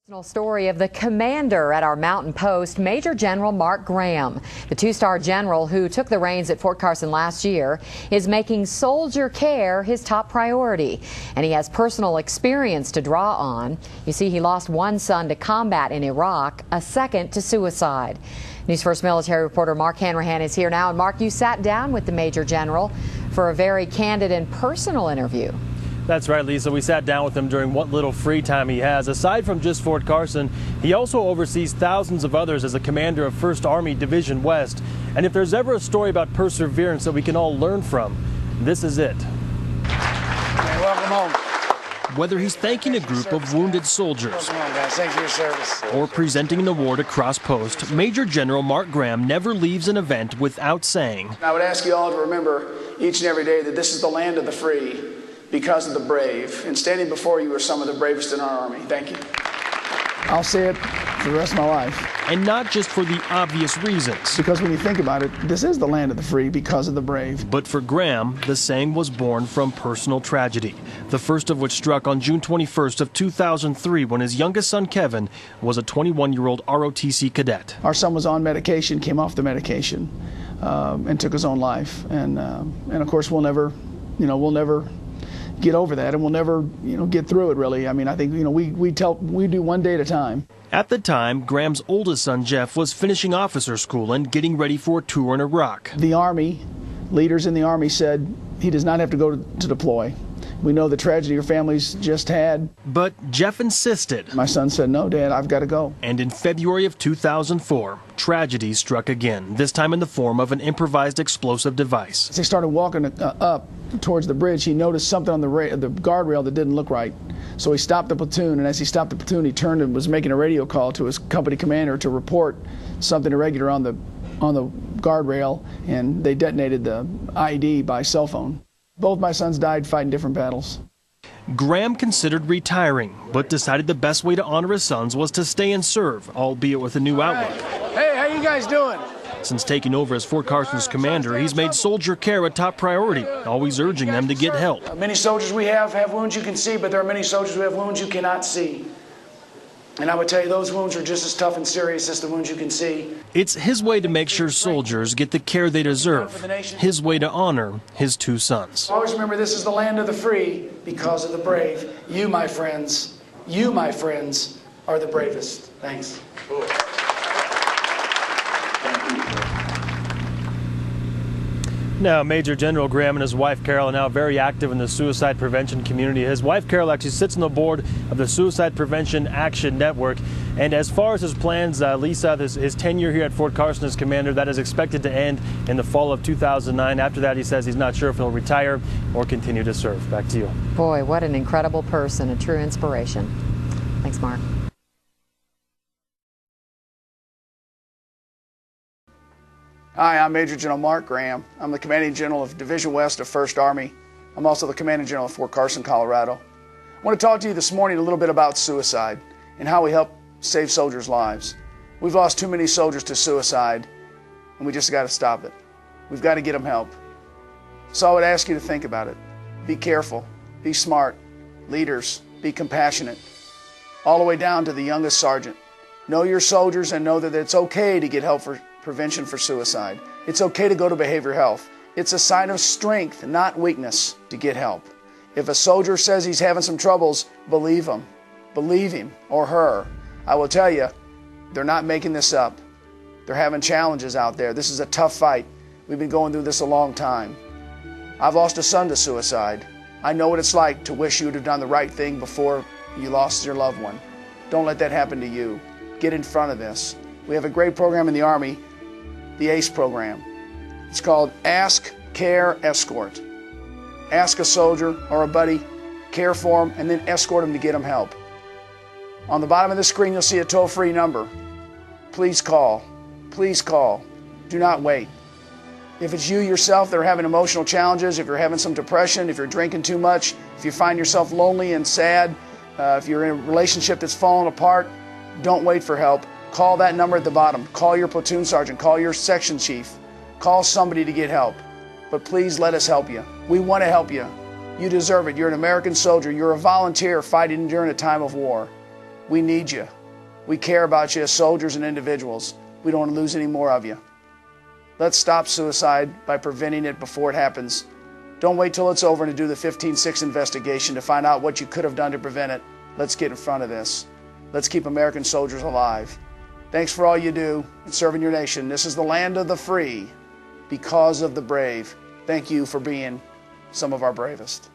Personal story of the commander at our mountain post, Major General Mark Graham. The two-star general who took the reins at Fort Carson last year is making soldier care his top priority, and he has personal experience to draw on. You see, he lost one son to combat in Iraq, a second to suicide. News First military reporter Mark Hanrahan is here now. And Mark, you sat down with the Major General for a very candid and personal interview. That's right, Lisa. We sat down with him during what little free time he has. Aside from just Fort Carson, he also oversees thousands of others as a commander of 1st Army Division West. And if there's ever a story about perseverance that we can all learn from, this is it. Hey, welcome home. Whether he's thanking a group of wounded soldiers Thanks for your service. or presenting an award across post, Major General Mark Graham never leaves an event without saying, I would ask you all to remember each and every day that this is the land of the free because of the brave. And standing before you are some of the bravest in our Army. Thank you. I'll say it for the rest of my life. and not just for the obvious reasons. Because when you think about it, this is the land of the free because of the brave. But for Graham, the saying was born from personal tragedy, the first of which struck on June 21st of 2003 when his youngest son, Kevin, was a 21-year-old ROTC cadet. Our son was on medication, came off the medication, and took his own life. And of course, we'll never get over that, and we'll never, get through it, really. I mean, I think, we do one day at a time. At the time, Graham's oldest son, Jeff, was finishing officer school and getting ready for a tour in Iraq. The Army, leaders in the Army said he does not have to go to deploy. We know the tragedy your family's just had. But Jeff insisted. My son said, no, Dad, I've got to go. And in February of 2004, tragedy struck again, this time in the form of an improvised explosive device. As they started walking up towards the bridge, he noticed something on the guardrail that didn't look right. So he stopped the platoon, and as he stopped the platoon, he turned and was making a radio call to his company commander to report something irregular on the guardrail, and they detonated the IED by cell phone. Both my sons died fighting different battles. Graham considered retiring, but decided the best way to honor his sons was to stay and serve, albeit with a new outlook. Hey, how you guys doing? Since taking over as Fort Carson's commander, he's made soldier care a top priority, always urging them to get help. Many soldiers we have wounds you can see, but there are many soldiers who have wounds you cannot see. And I would tell you those wounds are just as tough and serious as the wounds you can see. It's his way to make sure soldiers get the care they deserve, his way to honor his two sons. Always remember, this is the land of the free because of the brave. You, my friends, are the bravest. Thanks. Now, Major General Graham and his wife Carol are now very active in the suicide prevention community. His wife Carol actually sits on the board of the Suicide Prevention Action Network. And as far as his plans, Lisa, his tenure here at Fort Carson as commander, that is expected to end in the fall of 2009. After that, he says he's not sure if he'll retire or continue to serve. Back to you. Boy, what an incredible person, a true inspiration. Thanks, Mark. Hi, I'm Major General Mark Graham. I'm the Commanding General of Division West of 1st Army. I'm also the Commanding General of Fort Carson, Colorado. I want to talk to you this morning a little bit about suicide and how we help save soldiers' lives. We've lost too many soldiers to suicide, and we just got to stop it. We've got to get them help. So I would ask you to think about it. Be careful. Be smart. Leaders, be compassionate. All the way down to the youngest sergeant. Know your soldiers and know that it's okay to get help for prevention for suicide. It's okay to go to behavioral health. It's a sign of strength, not weakness, to get help. If a soldier says he's having some troubles, believe him. Believe him or her. I will tell you, they're not making this up. They're having challenges out there. This is a tough fight. We've been going through this a long time. I've lost a son to suicide. I know what it's like to wish you would have done the right thing before you lost your loved one. Don't let that happen to you. Get in front of this. We have a great program in the Army, the ACE program. It's called Ask, Care, Escort. Ask a soldier or a buddy, care for them, and then escort them to get them help. On the bottom of the screen, you'll see a toll-free number. Please call. Please call. Do not wait. If it's you yourself that are having emotional challenges, if you're having some depression, if you're drinking too much, if you find yourself lonely and sad, if you're in a relationship that's falling apart, don't wait for help. Call that number at the bottom. Call your platoon sergeant. Call your section chief. Call somebody to get help. But please let us help you. We want to help you. You deserve it. You're an American soldier. You're a volunteer fighting during a time of war. We need you. We care about you as soldiers and individuals. We don't want to lose any more of you. Let's stop suicide by preventing it before it happens. Don't wait till it's over to do the 15-6 investigation to find out what you could have done to prevent it. Let's get in front of this. Let's keep American soldiers alive. Thanks for all you do in serving your nation. This is the land of the free because of the brave. Thank you for being some of our bravest.